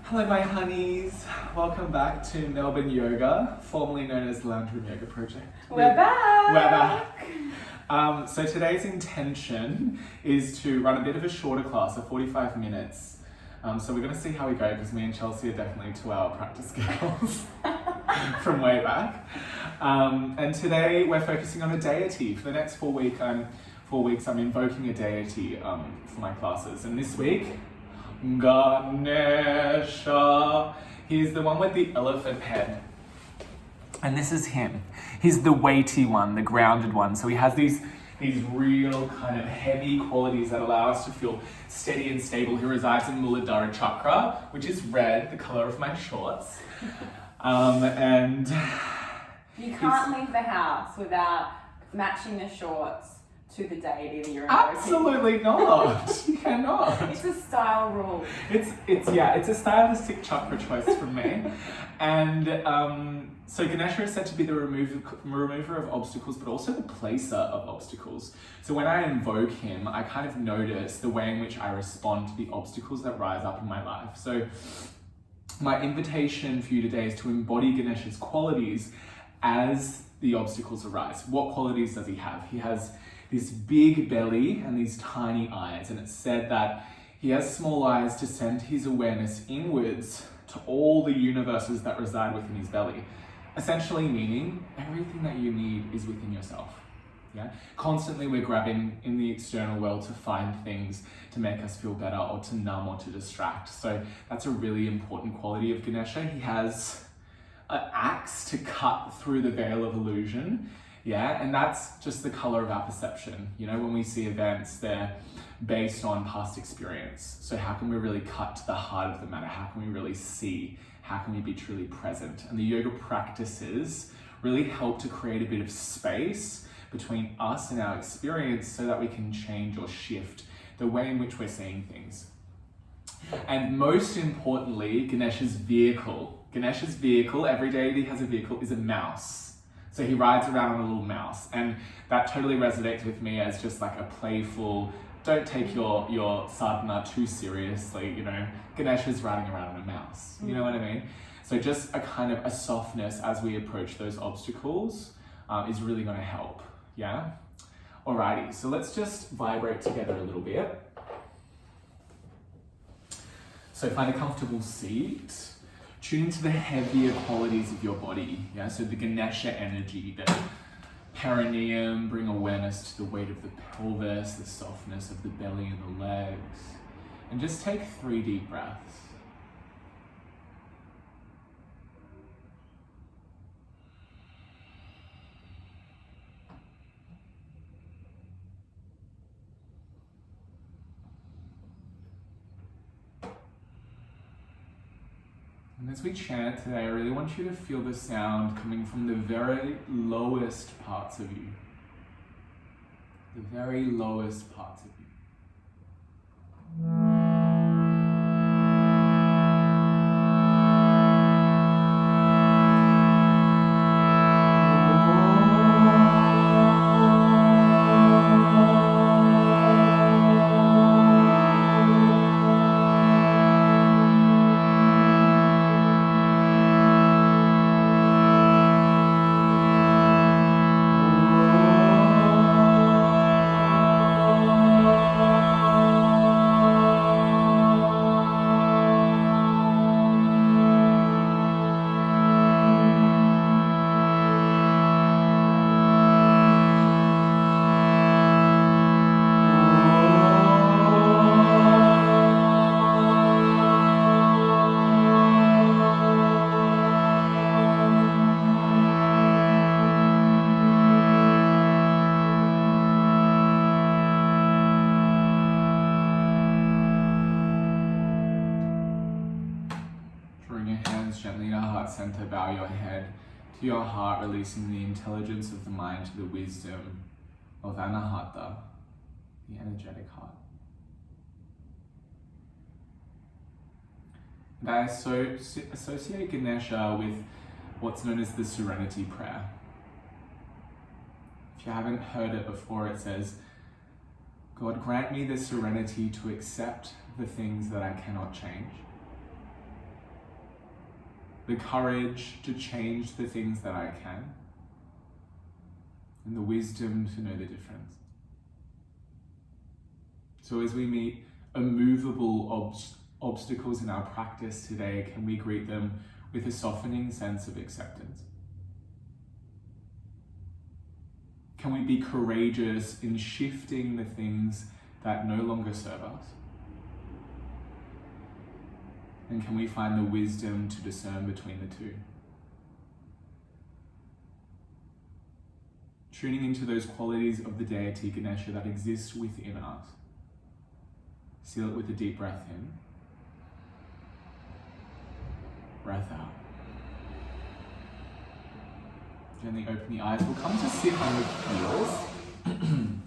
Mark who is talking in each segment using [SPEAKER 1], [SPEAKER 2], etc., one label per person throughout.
[SPEAKER 1] Hello my honeys, welcome back to Melbourne Yoga, formerly known as the Lounge Room Yoga Project.
[SPEAKER 2] We're back!
[SPEAKER 1] We're back! So today's intention is to run a bit of a shorter class of 45 minutes. So we're going to see how we go because me and Chelsea are definitely 2-hour practice girls from way back. And today we're focusing on a deity. For the next 4 weeks I'm invoking a deity for my classes. And this week, Ganesha. He's the one with the elephant head. And this is him. He's the weighty one, the grounded one. So he has these real kind of heavy qualities that allow us to feel steady and stable. He resides in Muladhara chakra, which is red, the color of my shorts. And
[SPEAKER 2] you can't leave the house without matching the shorts to the deity that you're invoking.
[SPEAKER 1] Absolutely not. You cannot.
[SPEAKER 2] It's a style rule.
[SPEAKER 1] It's a stylistic chakra choice from me. And so Ganesha is said to be the remover of obstacles, but also the placer of obstacles. So when I invoke him, I kind of notice the way in which I respond to the obstacles that rise up in my life. So my invitation for you today is to embody Ganesha's qualities as the obstacles arise. What qualities does he have? He has this big belly and these tiny eyes, and it's said that he has small eyes to send his awareness inwards to all the universes that reside within his belly. Essentially meaning everything that you need is within yourself. Yeah? Constantly we're grabbing in the external world to find things to make us feel better or to numb or to distract. So that's a really important quality of Ganesha. He has an axe to cut through the veil of illusion. Yeah, and that's just the color of our perception. You know, when we see events, they're based on past experience. So how can we really cut to the heart of the matter? How can we really see? How can we be truly present? And the yoga practices really help to create a bit of space between us and our experience so that we can change or shift the way in which we're seeing things. And most importantly, Ganesha's vehicle. Ganesha's vehicle, every deity has a vehicle, is a mouse. So he rides around on a little mouse, and that totally resonates with me as just like a playful, don't take your sadhana too seriously, you know, Ganesha's riding around on a mouse, you know what I mean? So just a kind of a softness as we approach those obstacles is really gonna help, yeah? Alrighty, so let's just vibrate together a little bit. So find a comfortable seat. Tune into the heavier qualities of your body, yeah? So the Ganesha energy, the perineum, bring awareness to the weight of the pelvis, the softness of the belly and the legs. And just take 3 deep breaths. And as we chant today, I really want you to feel the sound coming from the very lowest parts of you. The very lowest parts of you. Gently to heart center, bow your head to your heart, releasing the intelligence of the mind to the wisdom of Anahata, the energetic heart. And I associate Ganesha with what's known as the Serenity Prayer. If you haven't heard it before, it says, God, grant me the serenity to accept the things that I cannot change, the courage to change the things that I can, and the wisdom to know the difference. So as we meet immovable obstacles in our practice today, can we greet them with a softening sense of acceptance? Can we be courageous in shifting the things that no longer serve us? And can we find the wisdom to discern between the two? Tuning into those qualities of the deity Ganesha that exist within us. Seal it with a deep breath in. Breath out. Gently open the eyes. We'll come to sit on your heels. And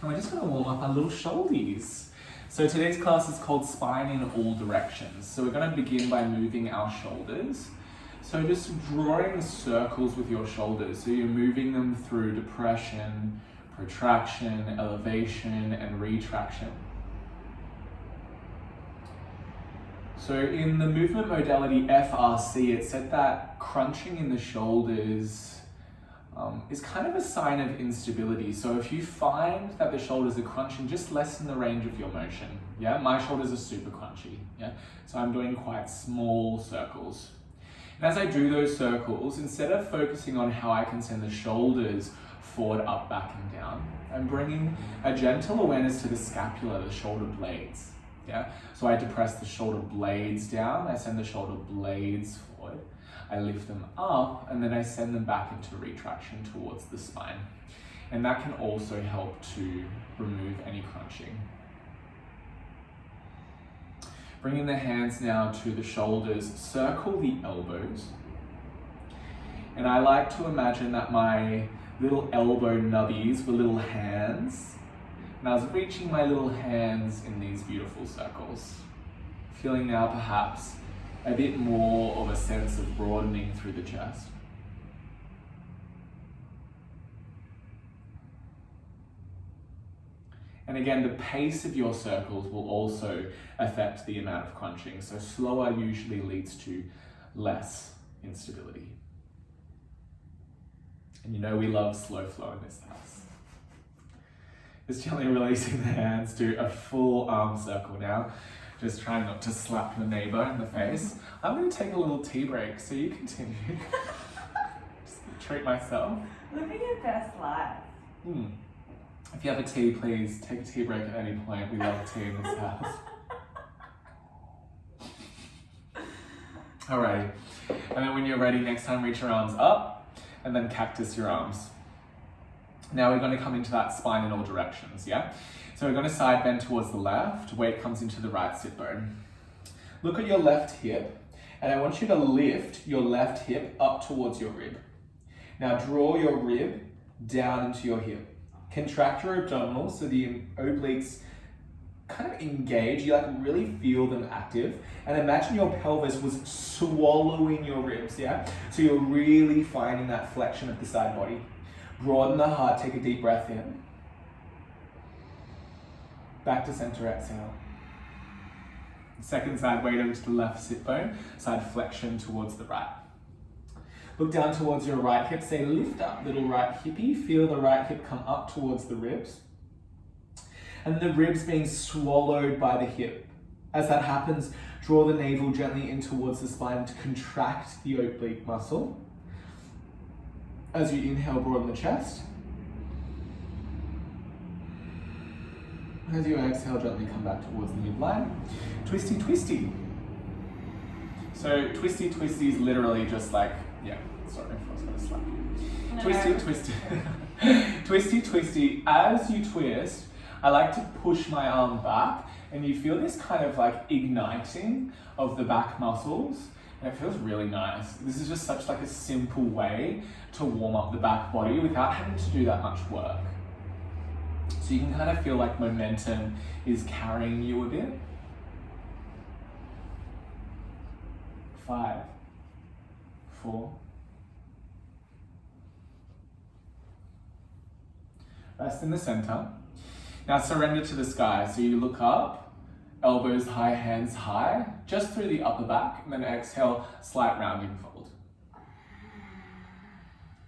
[SPEAKER 1] we're just going to warm up our little shouldies. So today's class is called Spine in All Directions. So we're going to begin by moving our shoulders. So just drawing circles with your shoulders. So you're moving them through depression, protraction, elevation, and retraction. So in the movement modality FRC, it said that crunching in the shoulders is kind of a sign of instability. So if you find that the shoulders are crunching, just lessen the range of your motion. Yeah, my shoulders are super crunchy. Yeah, so I'm doing quite small circles. And as I do those circles, instead of focusing on how I can send the shoulders forward, up, back, and down, I'm bringing a gentle awareness to the scapula, the shoulder blades. Yeah, so I depress the shoulder blades down, I send the shoulder blades forward, I lift them up, and then I send them back into retraction towards the spine. And that can also help to remove any crunching. Bringing the hands now to the shoulders, circle the elbows. And I like to imagine that my little elbow nubbies were little hands. And I was reaching my little hands in these beautiful circles. Feeling now perhaps a bit more of a sense of broadening through the chest. And again, the pace of your circles will also affect the amount of crunching. So slower usually leads to less instability. And you know we love slow flow in this house. Just gently releasing the hands to a full arm circle now. Just trying not to slap your neighbor in the face. I'm going to take a little tea break, so you continue. Just treat myself.
[SPEAKER 2] Living your best life.
[SPEAKER 1] If you have a tea, please take a tea break at any point. We love tea in this house. Alrighty. And then when you're ready, next time reach your arms up and then cactus your arms. Now we're going to come into that spine in all directions, yeah? So we're going to side bend towards the left, weight comes into the right sit bone. Look at your left hip, and I want you to lift your left hip up towards your rib. Now draw your rib down into your hip. Contract your abdominals so the obliques kind of engage, you like really feel them active, and imagine your pelvis was swallowing your ribs, yeah? So you're really finding that flexion of the side body. Broaden the heart, take a deep breath in. Back to center, exhale. Second side, weight over to the left sit bone, side flexion towards the right. Look down towards your right hip, say lift up little right hippie, feel the right hip come up towards the ribs. And the ribs being swallowed by the hip. As that happens, draw the navel gently in towards the spine to contract the oblique muscle. As you inhale, broaden the chest. As you exhale, gently come back towards the midline. Twisty, twisty. So twisty, twisty is literally just like, yeah, sorry, I was going to slap you. No. Twisty, twisty. Twisty, twisty. As you twist, I like to push my arm back, and you feel this kind of like igniting of the back muscles, and it feels really nice. This is just such like a simple way to warm up the back body without having to do that much work. So you can kind of feel like momentum is carrying you a bit. 5, 4. Rest in the center. Now surrender to the sky. So you look up elbows high, hands high, just through the upper back, and then exhale, slight rounding fold.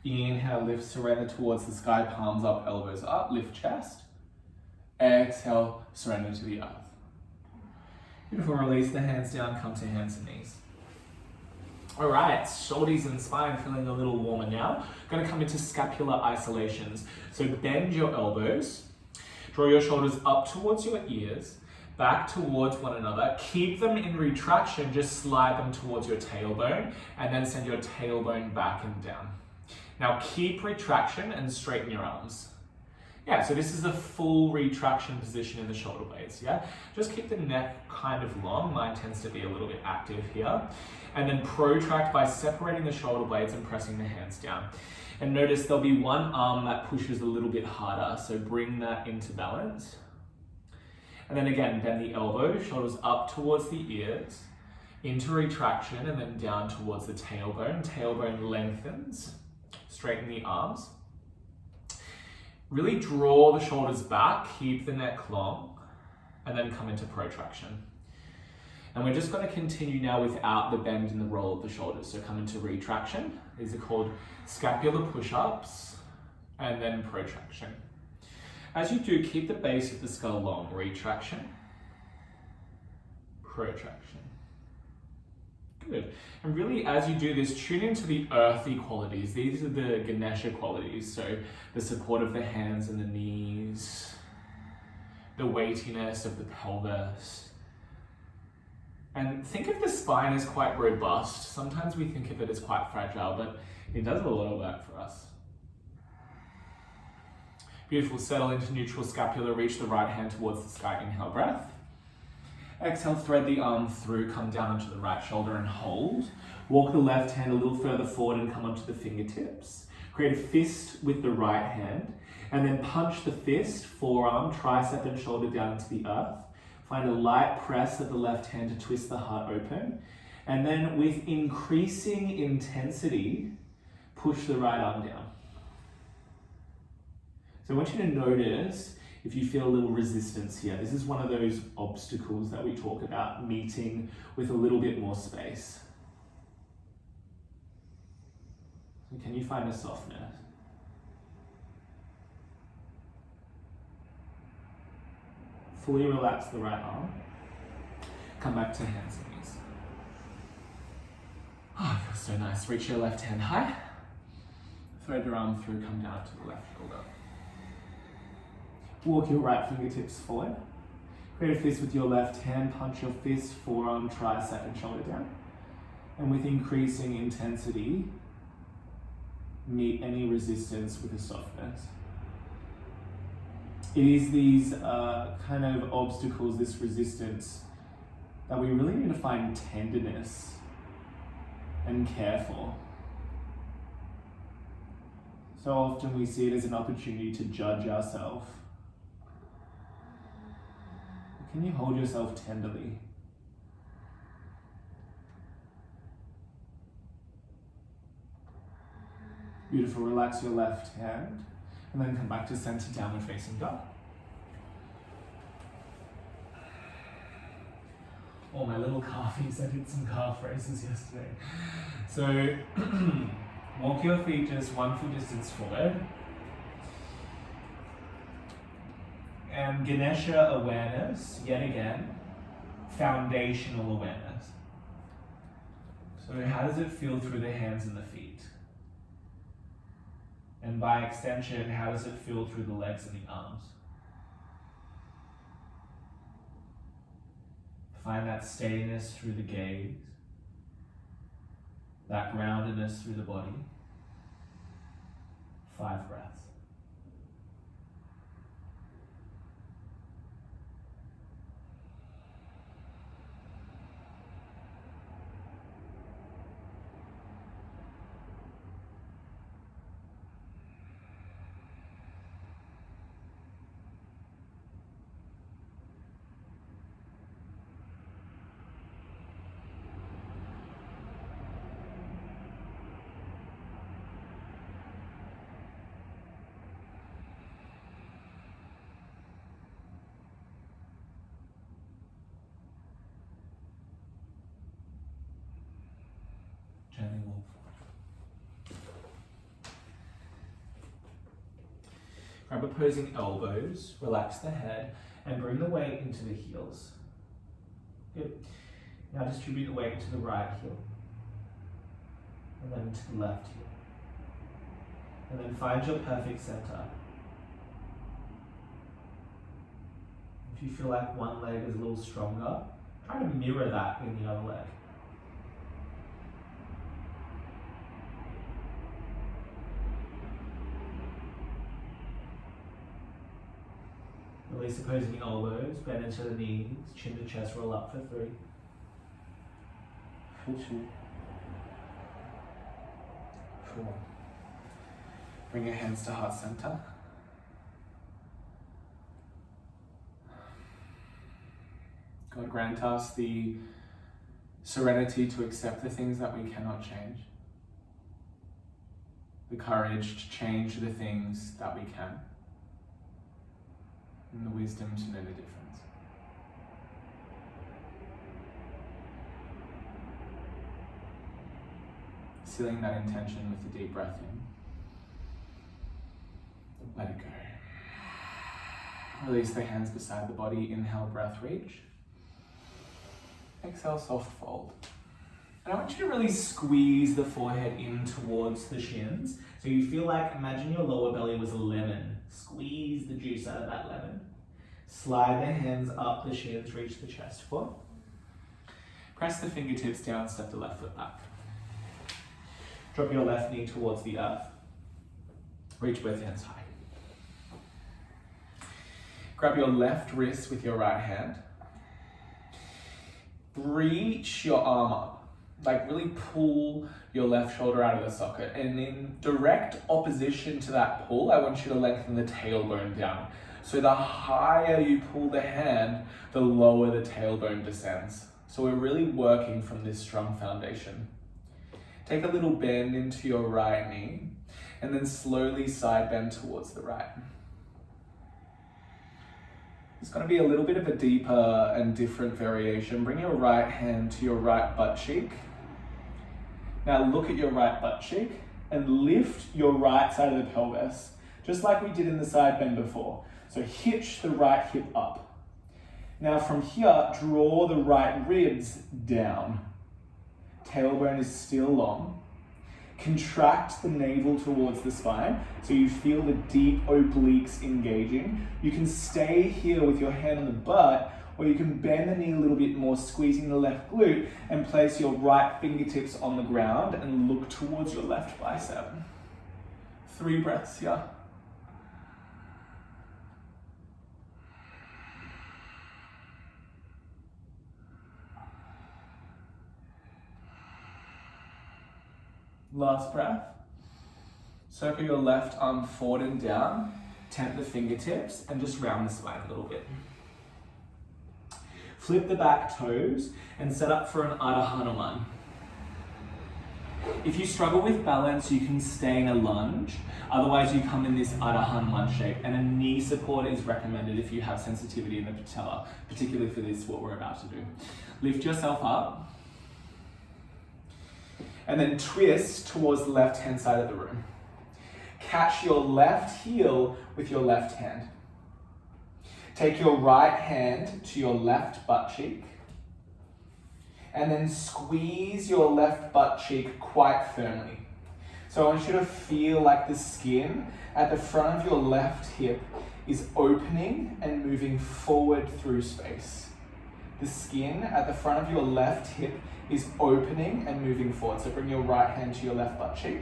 [SPEAKER 1] Inhale, lift, surrender towards the sky, palms up, elbows up, lift chest. Exhale, surrender to the earth. Beautiful, release the hands down, come to hands and knees. All right, shoulders and spine feeling a little warmer now. Gonna come into scapular isolations. So bend your elbows, draw your shoulders up towards your ears, back towards one another. Keep them in retraction, just slide them towards your tailbone, and then send your tailbone back and down. Now keep retraction and straighten your arms. Yeah, so this is a full retraction position in the shoulder blades, yeah? Just keep the neck kind of long. Mine tends to be a little bit active here. And then protract by separating the shoulder blades and pressing the hands down. And notice there'll be one arm that pushes a little bit harder, so bring that into balance. And then again, bend the elbows, shoulders up towards the ears, into retraction, and then down towards the tailbone. Tailbone lengthens, straighten the arms. Really draw the shoulders back, keep the neck long, and then come into protraction. And we're just going to continue now without the bend and the roll of the shoulders. So come into retraction. These are called scapular push-ups, and then protraction. As you do, keep the base of the skull long. Retraction, protraction. Good. And really, as you do this, tune into the earthy qualities. These are the Ganesha qualities. So the support of the hands and the knees, the weightiness of the pelvis. And think of the spine as quite robust. Sometimes we think of it as quite fragile, but it does a lot of work for us. Beautiful. Settle into neutral scapula. Reach the right hand towards the sky. Inhale, breath. Exhale, thread the arm through, come down onto the right shoulder and hold. Walk the left hand a little further forward and come onto the fingertips. Create a fist with the right hand, and then punch the fist, forearm, tricep and shoulder down into the earth. Find a light press of the left hand to twist the heart open. And then with increasing intensity, push the right arm down. So I want you to notice if you feel a little resistance here. This is one of those obstacles that we talk about, meeting with a little bit more space. So can you find a softness? Fully relax the right arm. Come back to hands and knees. Oh, it feels so nice. Reach your left hand high. Thread your arm through, come down to the left shoulder. Walk your right fingertips forward. Create a fist with your left hand, punch your fist, forearm, tricep and shoulder down. And with increasing intensity, meet any resistance with a softness. It is these kind of obstacles, this resistance, that we really need to find tenderness and care for. So often we see it as an opportunity to judge ourselves. Can you hold yourself tenderly? Beautiful. Relax your left hand and then come back to center, downward facing dog. Oh, my little calfies. I did some calf raises yesterday. So walk your feet just 1 foot distance forward. And Ganesha awareness, yet again, foundational awareness. So how does it feel through the hands and the feet? And by extension, how does it feel through the legs and the arms? Find that steadiness through the gaze, that groundedness through the body. 5 breaths. gently walk forward. Grab opposing elbows, relax the head, and bring the weight into the heels. Good. Now distribute the weight into the right heel, and then into the left heel. And then find your perfect center. If you feel like one leg is a little stronger, try to mirror that in the other leg. Release opposing elbows, bend into the knees, chin to chest, roll up for 3. For 2. 4. Bring your hands to heart center. God grant us the serenity to accept the things that we cannot change. The courage to change the things that we can. And the wisdom to know the difference. Sealing that intention with a deep breath in. Let it go. Release the hands beside the body. Inhale, breath, reach. Exhale, soft fold. And I want you to really squeeze the forehead in towards the shins. So you feel like, imagine your lower belly was a lemon. Squeeze the juice out of that lemon. Slide the hands up the shins, reach the chest foot. Press the fingertips down, step the left foot back. Drop your left knee towards the earth. Reach both hands high. Grab your left wrist with your right hand. Reach your arm up. Like really pull your left shoulder out of the socket. And in direct opposition to that pull, I want you to lengthen the tailbone down. So the higher you pull the hand, the lower the tailbone descends. So we're really working from this strong foundation. Take a little bend into your right knee and then slowly side bend towards the right. It's going to be a little bit of a deeper and different variation. Bring your right hand to your right butt cheek. Now look at your right butt cheek and lift your right side of the pelvis, just like we did in the side bend before. So hitch the right hip up. Now from here, draw the right ribs down. Tailbone is still long. Contract the navel towards the spine so you feel the deep obliques engaging. You can stay here with your hand on the butt, or you can bend the knee a little bit more, squeezing the left glute, and place your right fingertips on the ground and look towards your left bicep. 3 breaths here. Last breath. Circle your left arm forward and down, tent the fingertips, and just round the spine a little bit. Flip the back toes and set up for an Ardha Hanuman. If you struggle with balance, you can stay in a lunge. Otherwise, you come in this Ardha Hanuman shape, and a knee support is recommended if you have sensitivity in the patella, particularly for this, what we're about to do. Lift yourself up. And then twist towards the left-hand side of the room. Catch your left heel with your left hand. Take your right hand to your left butt cheek. And then squeeze your left butt cheek quite firmly. So I want you to feel like the skin at the front of your left hip is opening and moving forward through space. The skin at the front of your left hip is opening and moving forward. So bring your right hand to your left butt cheek.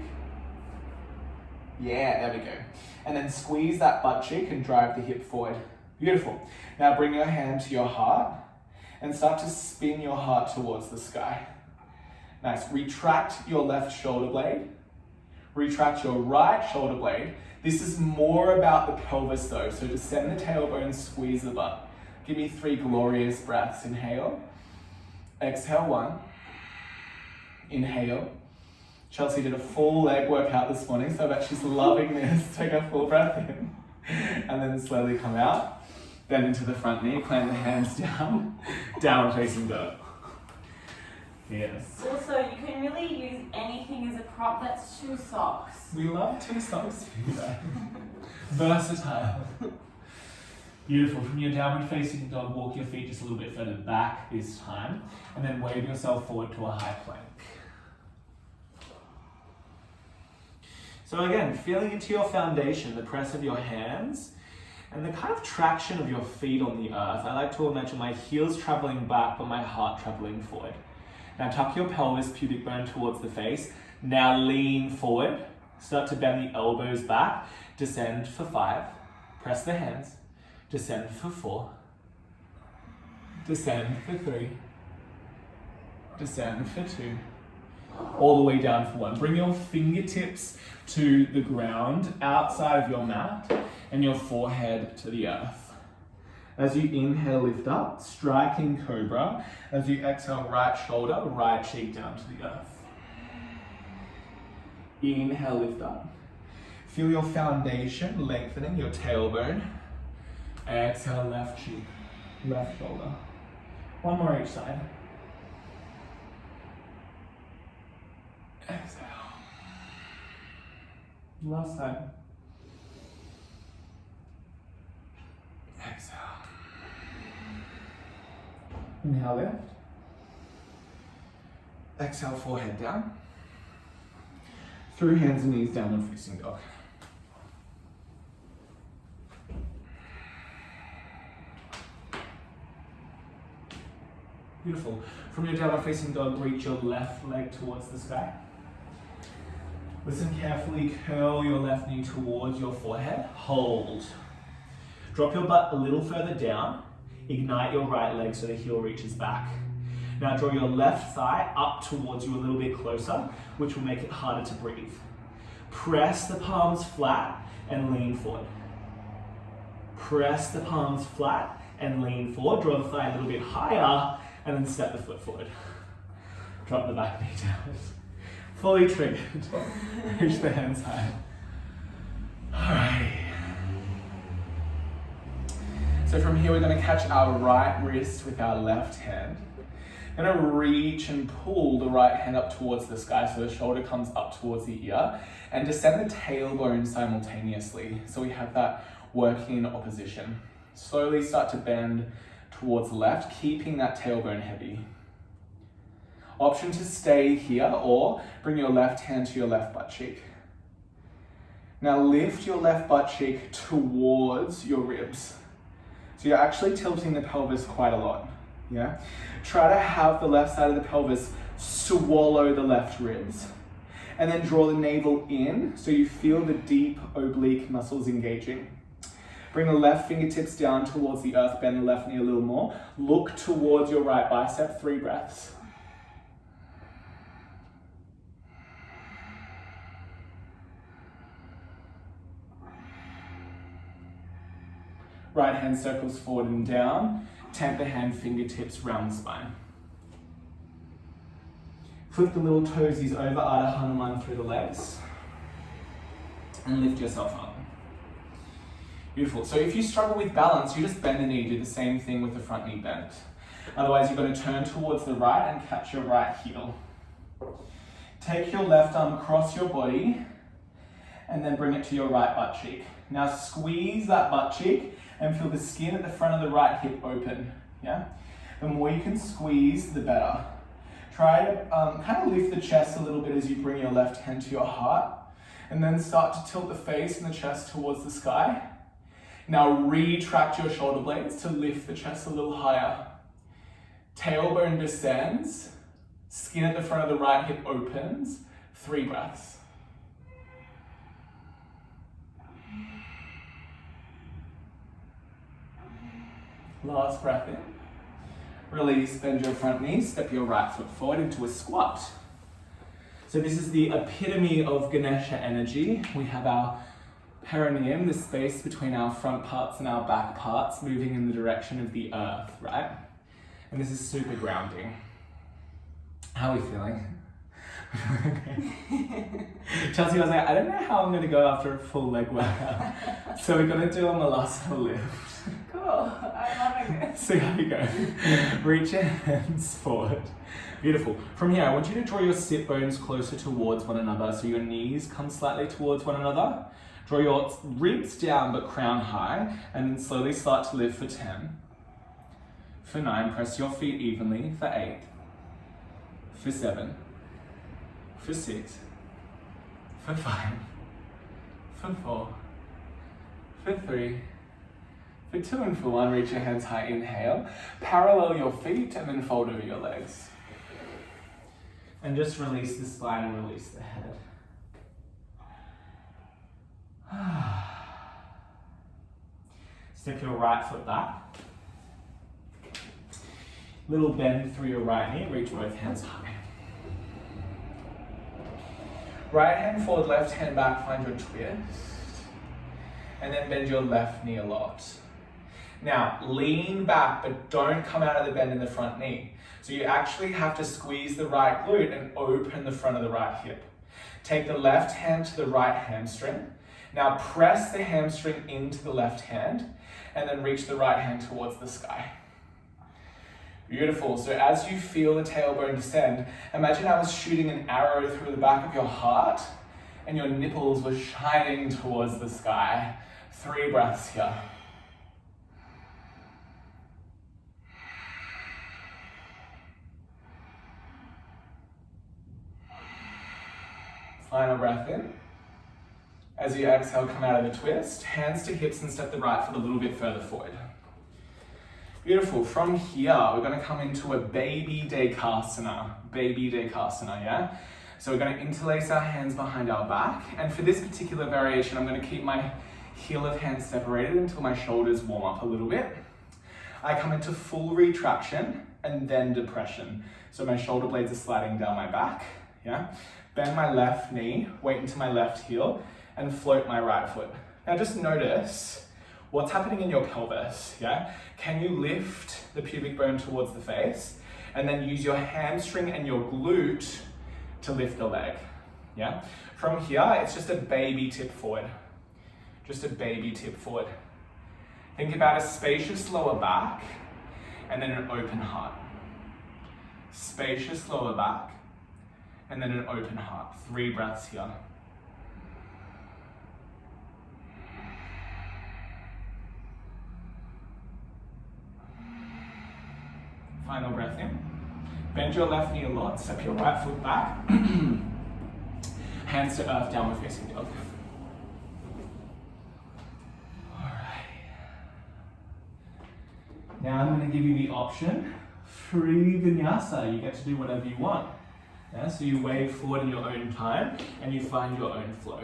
[SPEAKER 1] Yeah, there we go. And then squeeze that butt cheek and drive the hip forward. Beautiful. Now bring your hand to your heart and start to spin your heart towards the sky. Nice. Retract your left shoulder blade. Retract your right shoulder blade. This is more about the pelvis though. So descend the tailbone, squeeze the butt. Give me 3 glorious breaths. Inhale. Exhale, 1. Inhale. Chelsea did a full leg workout this morning, so I bet she's loving this. Take a full breath in. And then slowly come out. Bend into the front knee, plant the hands down. Down facing dog. Yes.
[SPEAKER 2] Also, you can really use anything as a prop. That's 2 socks.
[SPEAKER 1] We love 2 socks for you guys. Versatile. Beautiful. From your downward facing dog, walk your feet just a little bit further back this time, and then wave yourself forward to a high plank. So again, feeling into your foundation, the press of your hands, and the kind of traction of your feet on the earth. I like to imagine my heels traveling back, but my heart traveling forward. Now tuck your pelvis, pubic bone towards the face. Now lean forward. Start to bend the elbows back. Descend for 5. Press the hands. Descend for 4. Descend for 3. Descend for 2. All the way down for 1. Bring your fingertips to the ground outside of your mat and your forehead to the earth. As you inhale, lift up, striking cobra. As you exhale, right shoulder, right cheek down to the earth. Inhale, lift up. Feel your foundation lengthening, your tailbone. Exhale, left cheek, left shoulder. 1 more each side. Exhale. Last time. Exhale. Inhale, lift. Exhale, forehead down. Through hands and knees, downward facing dog. Beautiful. From your downward facing dog, reach your left leg towards the sky. Listen carefully, curl your left knee towards your forehead. Hold. Drop your butt a little further down. Ignite your right leg so the heel reaches back. Now draw your left thigh up towards you a little bit closer, which will make it harder to breathe. Press the palms flat and lean forward. Press the palms flat and lean forward. Draw the thigh a little bit higher and then step the foot forward. Drop the back knee down. Fully triggered. Reach the hands high. Alright. So from here we're going to catch our right wrist with our left hand. We're going to reach and pull the right hand up towards the sky so the shoulder comes up towards the ear, and descend the tailbone simultaneously. So we have that working in opposition. Slowly start to bend towards the left, keeping that tailbone heavy. Option to stay here or bring your left hand to your left butt cheek. Now lift your left butt cheek towards your ribs. So you're actually tilting the pelvis quite a lot, yeah? Try to have the left side of the pelvis swallow the left ribs. And then draw the navel in so you feel the deep oblique muscles engaging. Bring the left fingertips down towards the earth, bend the left knee a little more. Look towards your right bicep, 3 breaths. Right hand circles forward and down. Tap the hand fingertips round the spine. Flip the little toesies over, Ardha Hanuman through the legs. And lift yourself up. Beautiful. So if you struggle with balance, you just bend the knee, do the same thing with the front knee bent. Otherwise, you're going to turn towards the right and catch your right heel. Take your left arm across your body and then bring it to your right butt cheek. Now squeeze that butt cheek and feel the skin at the front of the right hip open. Yeah? The more you can squeeze, the better. Try to kind of lift the chest a little bit as you bring your left hand to your heart, and then start to tilt the face and the chest towards the sky. Now retract your shoulder blades to lift the chest a little higher. Tailbone descends, skin at the front of the right hip opens, 3 breaths. Last breath in. Release, bend your front knee, step your right foot forward into a squat. So this is the epitome of Ganesha energy. We have our perineum, the space between our front parts and our back parts, moving in the direction of the earth, right? And this is super grounding. How are we feeling? Okay. Chelsea was like, I don't know how I'm going to go after a full leg workout. So we're going to do a Malasana lift.
[SPEAKER 2] Cool. I love goodness.
[SPEAKER 1] So here we go. Reach your hands forward. Beautiful. From here, I want you to draw your sit bones closer towards one another, so your knees come slightly towards one another. Draw your ribs down but crown high, and then slowly start to lift for 10. For 9, press your feet evenly. For 8. For 7. For 6. For 5. For 4. For 3. For 2 and for 1, reach your hands high, inhale. Parallel your feet and then fold over your legs. And just release the spine and release the head. Step your right foot back. Little bend through your right knee, reach both hands high. Right hand forward, left hand back, find your twist. And then bend your left knee a lot. Now, lean back, but don't come out of the bend in the front knee. So you actually have to squeeze the right glute and open the front of the right hip. Take the left hand to the right hamstring. Now press the hamstring into the left hand and then reach the right hand towards the sky. Beautiful. So as you feel the tailbone descend, imagine I was shooting an arrow through the back of your heart and your nipples were shining towards the sky. 3 breaths here. Final breath in. As you exhale, come out of the twist. Hands to hips and step the right foot a little bit further forward. Beautiful. From here, we're going to come into a baby Dekasana. Baby Dekasana, yeah? So we're going to interlace our hands behind our back. And for this particular variation, I'm going to keep my heel of hands separated until my shoulders warm up a little bit. I come into full retraction and then depression. So my shoulder blades are sliding down my back, yeah? Bend my left knee, weight into my left heel, and float my right foot. Now just notice what's happening in your pelvis, yeah? Can you lift the pubic bone towards the face, and then use your hamstring and your glute to lift the leg, yeah? From here, it's just a baby tip forward. Just a baby tip forward. Think about a spacious lower back, and then an open heart. Spacious lower back, and then an open heart. 3 breaths here. Final breath in. Bend your left knee a lot, step your right foot back. Hands to earth, downward facing dog. Alright. Now I'm going to give you the option. Free vinyasa, you get to do whatever you want. Yeah, so you wave forward in your own time and you find your own flow.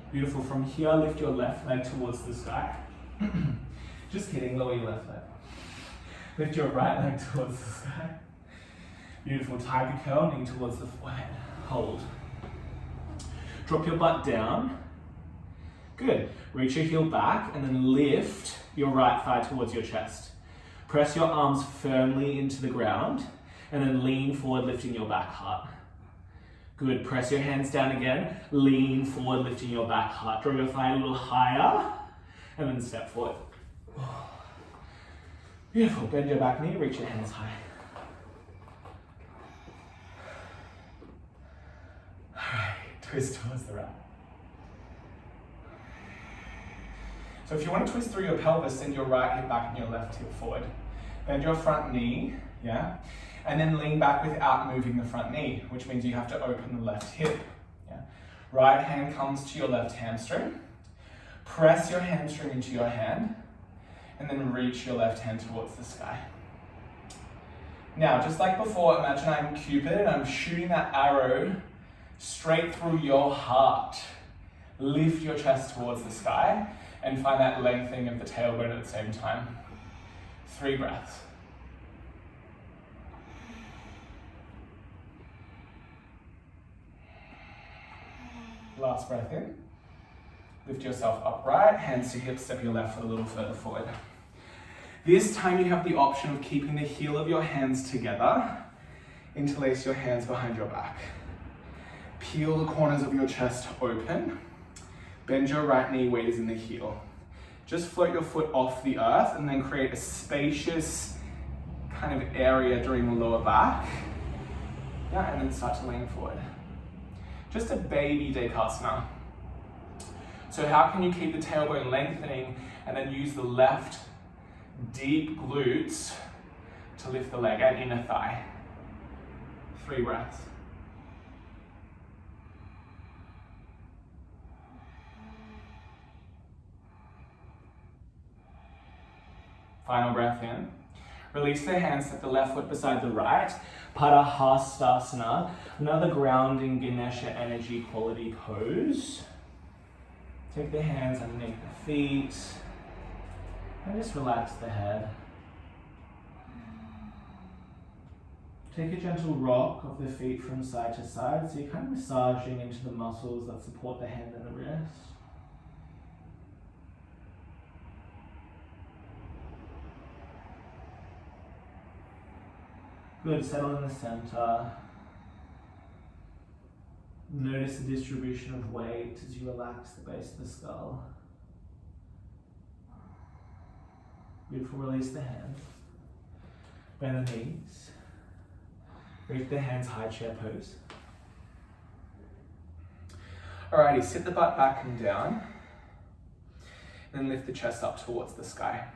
[SPEAKER 1] Beautiful. From here, lift your left leg towards the sky. Just kidding, lower your left leg. Lift your right leg towards the sky. Beautiful. Tiger curl, knee towards the forehead. Hold. Drop your butt down. Good. Reach your heel back and then lift your right thigh towards your chest. Press your arms firmly into the ground and then lean forward, lifting your back heart. Good, press your hands down again, lean forward, lifting your back heart. Draw your thigh a little higher, and then step forward. Beautiful, bend your back knee, reach your hands high. Alright, twist towards the right. So if you want to twist through your pelvis, send your right hip back and your left hip forward. Bend your front knee, yeah? And then lean back without moving the front knee, which means you have to open the left hip. Yeah? Right hand comes to your left hamstring. Press your hamstring into your hand, and then reach your left hand towards the sky. Now, just like before, imagine I'm Cupid and I'm shooting that arrow straight through your heart. Lift your chest towards the sky and find that lengthening of the tailbone at the same time. 3 breaths. Last breath in. Lift yourself upright, hands to hips, step your left foot a little further forward. This time you have the option of keeping the heel of your hands together. Interlace your hands behind your back. Peel the corners of your chest open. Bend your right knee, weight is in the heel. Just float your foot off the earth and then create a spacious kind of area during the lower back. Yeah, and then start to lean forward. Just a baby Dekasana. So how can you keep the tailbone lengthening and then use the left deep glutes to lift the leg and inner thigh? 3 breaths. Final breath in. Release the hands, set the left foot beside the right. Padahastasana, another grounding Ganesha energy quality pose. Take the hands underneath the feet and just relax the head. Take a gentle rock of the feet from side to side, so you're kind of massaging into the muscles that support the hand and the wrist. Good, settle in the center. Notice the distribution of weight as you relax the base of the skull. Beautiful, release the hands. Bend the knees. Reach the hands, high chair pose. Alrighty, sit the butt back and down. Then lift the chest up towards the sky.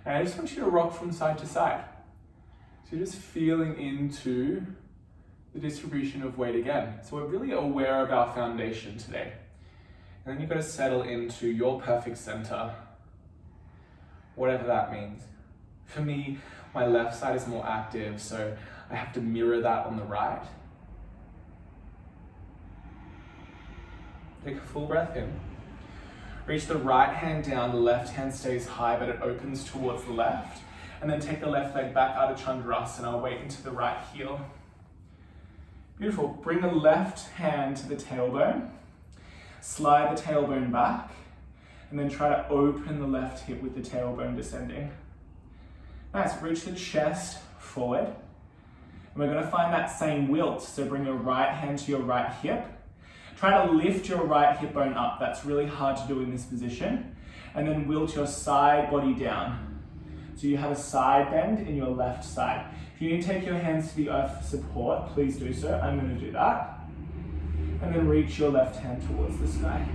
[SPEAKER 1] And I just want you to rock from side to side. So you're just feeling into the distribution of weight again. So we're really aware of our foundation today. And then you've got to settle into your perfect center, whatever that means. For me, my left side is more active, so I have to mirror that on the right. Take a full breath in. Reach the right hand down, the left hand stays high, but it opens towards the left. And then take the left leg back out of Chandrasana, weight into the right heel. Beautiful. Bring the left hand to the tailbone. Slide the tailbone back. And then try to open the left hip with the tailbone descending. Nice. Reach the chest forward. And we're going to find that same wilt. So bring your right hand to your right hip. Try to lift your right hip bone up. That's really hard to do in this position. And then wilt your side body down. So you have a side bend in your left side. If you need to take your hands to the earth for support, please do so. I'm going to do that. And then reach your left hand towards the sky.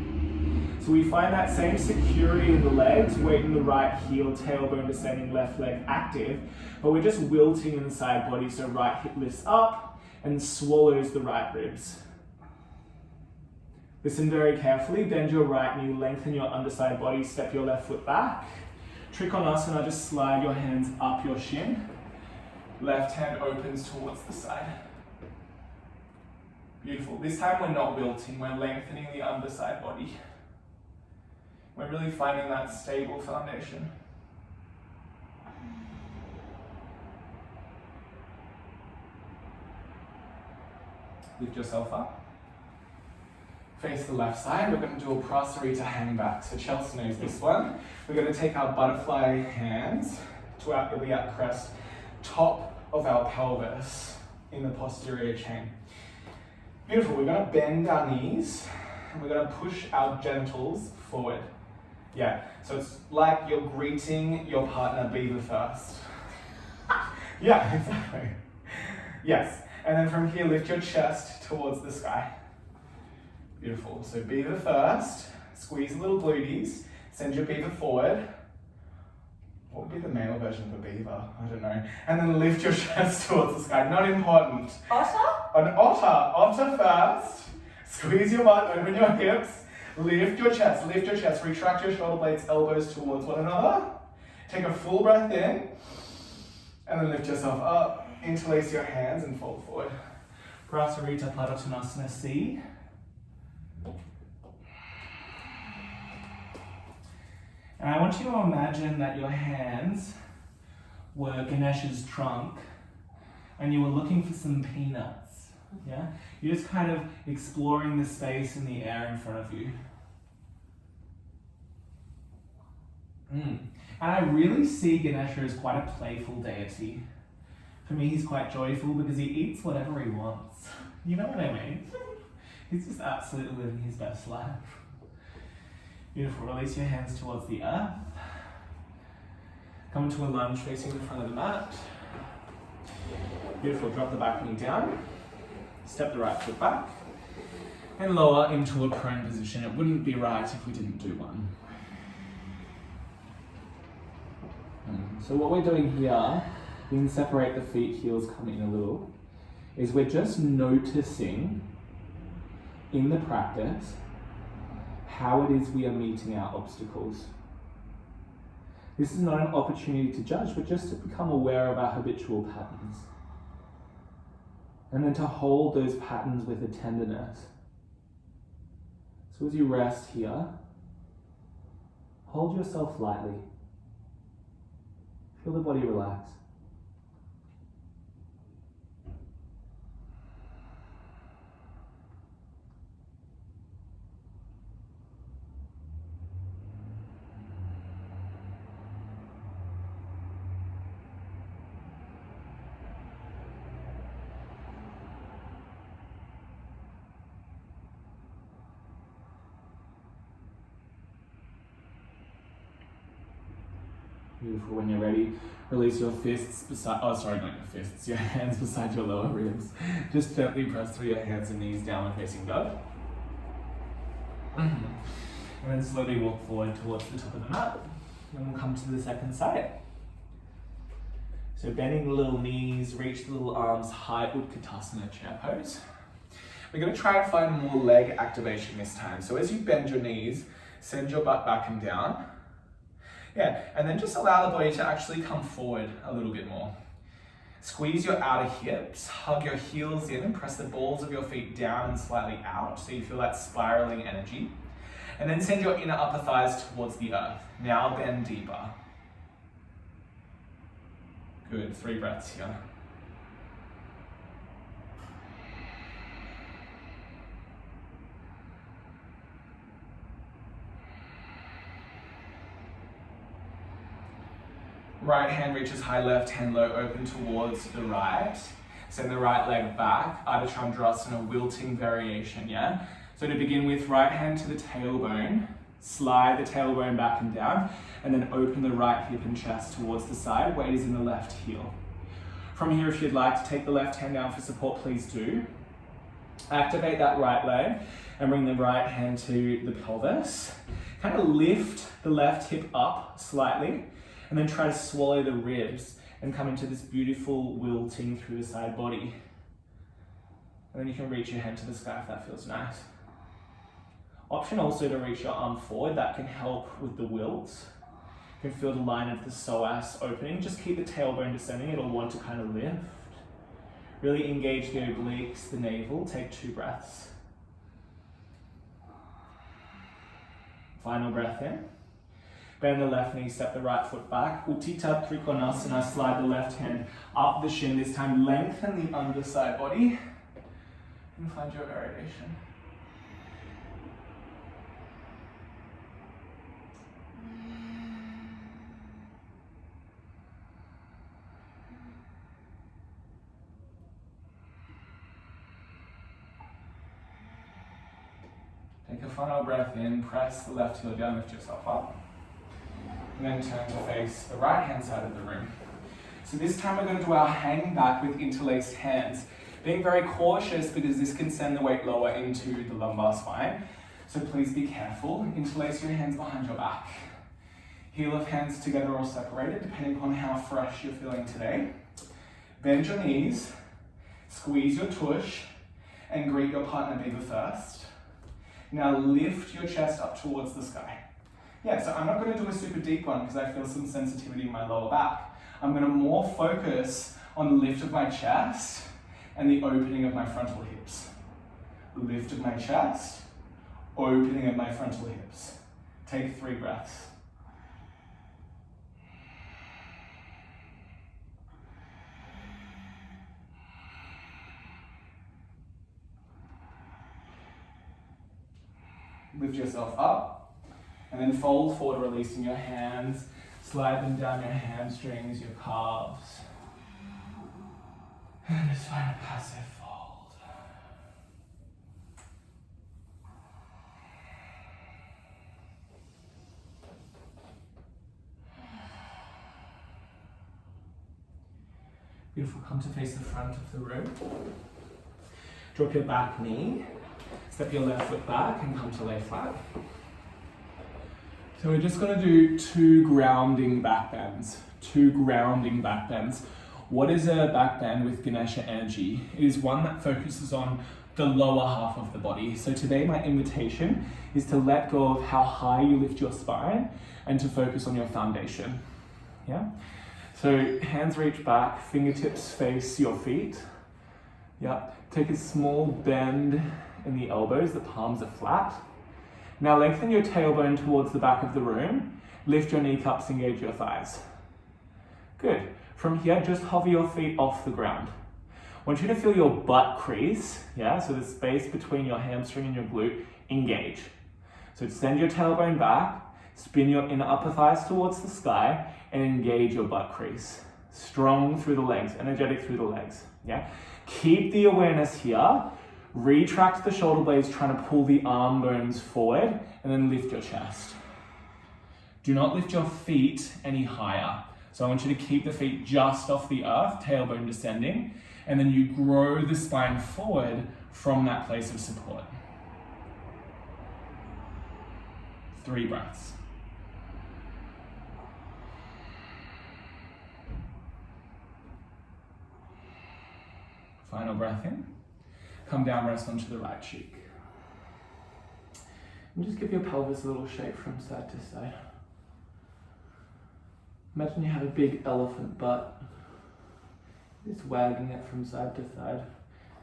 [SPEAKER 1] So we find that same security in the legs, weight in the right heel, tailbone descending, left leg active, but we're just wilting in the side body, so right hip lifts up and swallows the right ribs. Listen very carefully, bend your right knee, lengthen your underside body, step your left foot back. Trikonasana, just slide your hands up your shin. Left hand opens towards the side. Beautiful. This time we're not wilting, we're lengthening the underside body. We're really finding that stable foundation. Lift yourself up. Face the left side. We're going to do a Prasarita hang back. So Chelsea knows this one. We're going to take our butterfly hands to our iliac crest, top of our pelvis in the posterior chain. Beautiful. We're going to bend our knees and we're going to push our genitals forward. Yeah, so it's like you're greeting your partner, be the first. Yeah, exactly. Yes, and then from here, lift your chest towards the sky. Beautiful, so beaver first, squeeze a little glutes, send your beaver forward. What would be the male version of a beaver? I don't know. And then lift your chest towards the sky, not important.
[SPEAKER 2] Otter?
[SPEAKER 1] An otter first. Squeeze your butt, open your hips, lift your chest, retract your shoulder blades, elbows towards one another. Take a full breath in, and then lift yourself up, interlace your hands and fold forward. Prasarita Padottanasana C. And I want you to imagine that your hands were Ganesha's trunk and you were looking for some peanuts. Yeah? You're just kind of exploring the space in the air in front of you. And I really see Ganesha as quite a playful deity. For me, he's quite joyful because he eats whatever he wants. You know what I mean? He's just absolutely living his best life. Beautiful. Release your hands towards the earth. Come into a lunge facing the front of the mat. Beautiful. Drop the back knee down. Step the right foot back. And lower into a prone position. It wouldn't be right if we didn't do one. So what we're doing here, you can separate the feet, heels come in a little, is we're just noticing in the practice how it is we are meeting our obstacles. This is not an opportunity to judge, but just to become aware of our habitual patterns. And then to hold those patterns with a tenderness. So as you rest here, hold yourself lightly. Feel the body relax. Beautiful. When you're ready, release your fists beside, not your fists, your hands beside your lower ribs. Just gently press through your hands and knees, downward facing dog. And then slowly walk forward towards the top of the mat. And we'll come to the second side. So bending the little knees, reach the little arms high, Utkatasana chair pose. We're going to try and find more leg activation this time. So as you bend your knees, send your butt back and down. Yeah, and then just allow the body to actually come forward a little bit more. Squeeze your outer hips, hug your heels in and press the balls of your feet down and slightly out so you feel that spiraling energy. And then send your inner upper thighs towards the earth. Now bend deeper. Good, 3 breaths here. Right hand reaches high, left hand low, open towards the right. Send the right leg back, Ardha Chandrasana, wilting variation, yeah? So to begin with, right hand to the tailbone, slide the tailbone back and down, and then open the right hip and chest towards the side, weight is in the left heel. From here, if you'd like to take the left hand down for support, please do. Activate that right leg and bring the right hand to the pelvis. Kind of lift the left hip up slightly, and then try to swallow the ribs and come into this beautiful wilting through the side body. And then you can reach your hand to the sky if that feels nice. Option also to reach your arm forward, that can help with the wilt. You can feel the line of the psoas opening. Just keep the tailbone descending, it'll want to kind of lift. Really engage the obliques, the navel, take 2 breaths. Final breath in. Bend the left knee, step the right foot back. Uttita Trikonasana, slide the left hand up the shin. This time lengthen the underside body and find your variation. Take a final breath in, press the left heel down, lift yourself up. And then turn to face the right hand side of the room. So this time we're going to do our hang back with interlaced hands. Being very cautious because this can send the weight lower into the lumbar spine. So please be careful. Interlace your hands behind your back. Heel of hands together or separated, depending upon how fresh you're feeling today. Bend your knees, squeeze your tush, and greet your partner Biva first. Now lift your chest up towards the sky. Yeah, so I'm not going to do a super deep one because I feel some sensitivity in my lower back. I'm going to more focus on the lift of my chest and the opening of my frontal hips. Lift of my chest, opening of my frontal hips. Take 3 breaths. Lift yourself up, and then fold forward, releasing your hands. Slide them down your hamstrings, your calves. And just find a passive fold. Beautiful, come to face the front of the room. Drop your back knee, step your left foot back and come to lay flat. So we're just gonna do 2 grounding back bends. 2 grounding back bends. What is a back bend with Ganesha energy? It is one that focuses on the lower half of the body. So today my invitation is to let go of how high you lift your spine and to focus on your foundation. Yeah? So hands reach back, fingertips face your feet. Yeah. Take a small bend in the elbows, the palms are flat. Now lengthen your tailbone towards the back of the room. Lift your kneecaps, engage your thighs. Good. From here, just hover your feet off the ground. I want you to feel your butt crease, yeah? So the space between your hamstring and your glute, engage. So extend your tailbone back, spin your inner upper thighs towards the sky, and engage your butt crease. Strong through the legs, energetic through the legs, yeah? Keep the awareness here. Retract the shoulder blades, trying to pull the arm bones forward, and then lift your chest. Do not lift your feet any higher. So I want you to keep the feet just off the earth, tailbone descending, and then you grow the spine forward from that place of support. 3 breaths. Final breath in. Come down, rest onto the right cheek. And just give your pelvis a little shake from side to side. Imagine you have a big elephant butt. Just wagging it from side to side.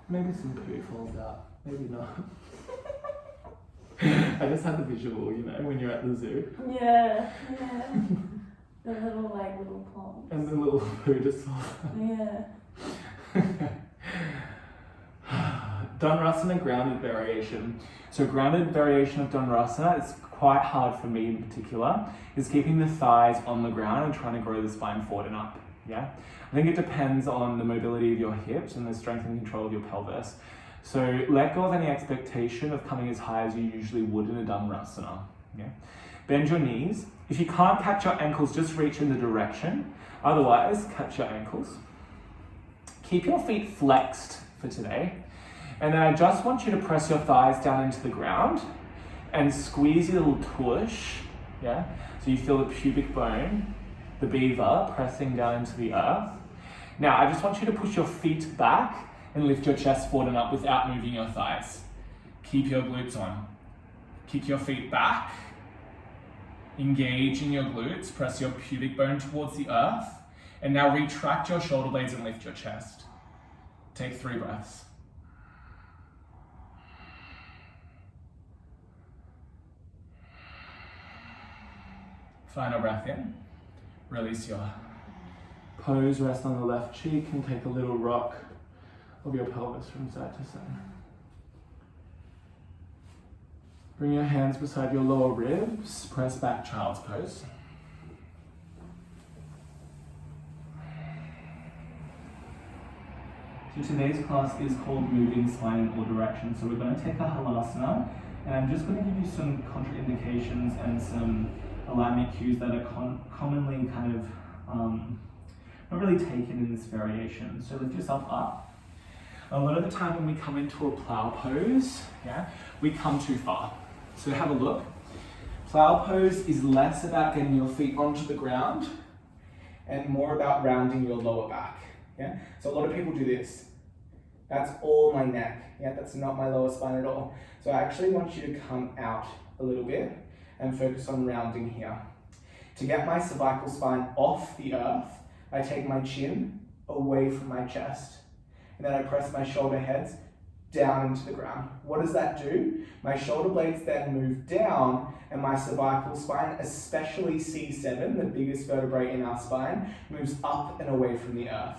[SPEAKER 1] Maybe some poo falls out, maybe not. I just had the visual, you know, when you're at the zoo.
[SPEAKER 2] Yeah, yeah. The little palms.
[SPEAKER 1] And the little poo just falls out.
[SPEAKER 2] Yeah.
[SPEAKER 1] Dhanurasana grounded variation. So grounded variation of Dhanurasana is quite hard for me in particular, is keeping the thighs on the ground and trying to grow the spine forward and up. Yeah, I think it depends on the mobility of your hips and the strength and control of your pelvis. So let go of any expectation of coming as high as you usually would in a Dhanurasana. Yeah, bend your knees. If you can't catch your ankles, just reach in the direction. Otherwise, catch your ankles. Keep your feet flexed for today. And then I just want you to press your thighs down into the ground and squeeze your little tush, yeah? So you feel the pubic bone, the beaver, pressing down into the earth. Now, I just want you to push your feet back and lift your chest forward and up without moving your thighs. Keep your glutes on. Kick your feet back. Engage in your glutes, press your pubic bone towards the earth. And now retract your shoulder blades and lift your chest. Take 3 breaths. Final breath in. Release your pose, rest on the left cheek and take a little rock of your pelvis from side to side. Bring your hands beside your lower ribs, press back, child's pose. So today's class is called Moving Spine in All Directions. So we're going to take a halasana, and I'm just going to give you some contraindications and some alignment cues that are commonly kind of not really taken in this variation. So lift yourself up. A lot of the time when we come into a plow pose, yeah, we come too far. So have a look. Plow pose is less about getting your feet onto the ground and more about rounding your lower back. Yeah. So a lot of people do this. That's all my neck. Yeah, that's not my lower spine at all. So I actually want you to come out a little bit and focus on rounding here. To get my cervical spine off the earth, I take my chin away from my chest. And then I press my shoulder heads down into the ground. What does that do? My shoulder blades then move down and my cervical spine, especially C7, the biggest vertebrae in our spine, moves up and away from the earth.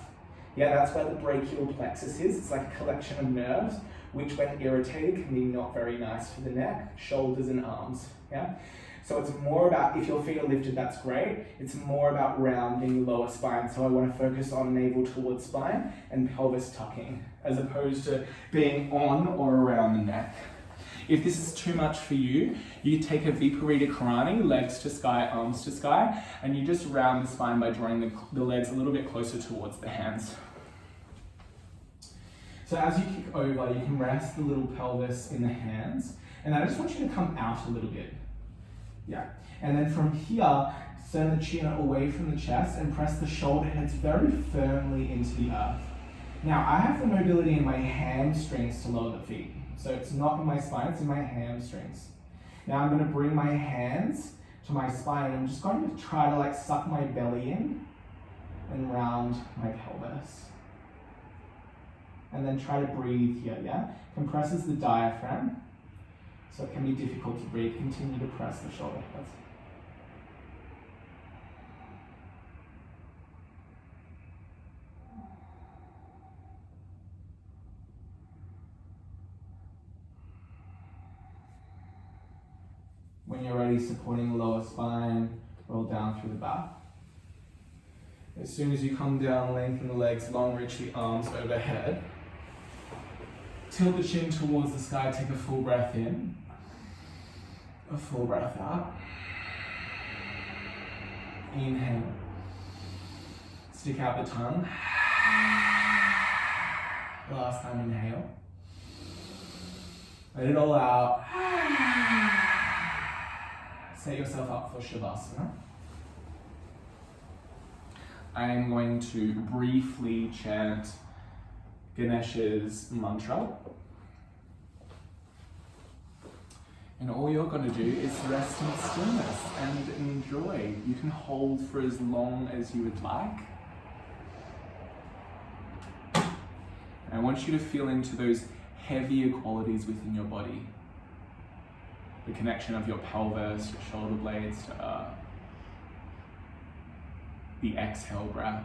[SPEAKER 1] Yeah, that's where the brachial plexus is. It's like a collection of nerves which when irritated can be not very nice for the neck, shoulders and arms, yeah? So it's more about, if your feet are lifted, that's great. It's more about rounding the lower spine. So I want to focus on navel towards spine and pelvis tucking, as opposed to being on or around the neck. If this is too much for you, you take a Viparita Karani, legs to sky, arms to sky, and you just round the spine by drawing the legs a little bit closer towards the hands. So as you kick over, you can rest the little pelvis in the hands, and I just want you to come out a little bit. Yeah. And then from here, send the chin away from the chest and press the shoulder heads very firmly into the earth. Now, I have the mobility in my hamstrings to lower the feet. So it's not in my spine, it's in my hamstrings. Now I'm going to bring my hands to my spine. I'm just going to try to suck my belly in and round my pelvis. And then try to breathe here, yeah? Compresses the diaphragm. So it can be difficult to breathe. Continue to press the shoulder heads. When you're ready, supporting the lower spine, roll down through the back. As soon as you come down, lengthen the legs, long reach the arms overhead. Tilt the chin towards the sky, take a full breath in. A full breath out. Inhale. Stick out the tongue. Last time, inhale. Let it all out. Set yourself up for Shavasana. I am going to briefly chant Ganesha's mantra. And all you're going to do is rest in stillness and enjoy. You can hold for as long as you would like. And I want you to feel into those heavier qualities within your body. The connection of your pelvis, your shoulder blades to earth. The exhale breath.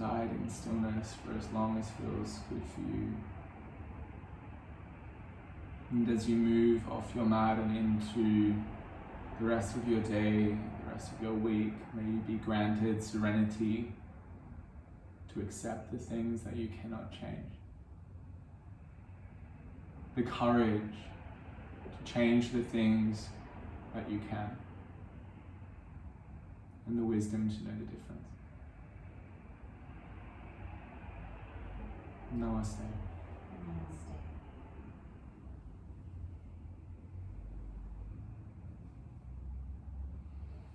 [SPEAKER 1] abide in stillness for as long as feels good for you. And as you move off your mat and into the rest of your day, the rest of your week, may you be granted serenity to accept the things that you cannot change. The courage to change the things that you can. And the wisdom to know the difference. Namaste.
[SPEAKER 2] Namaste.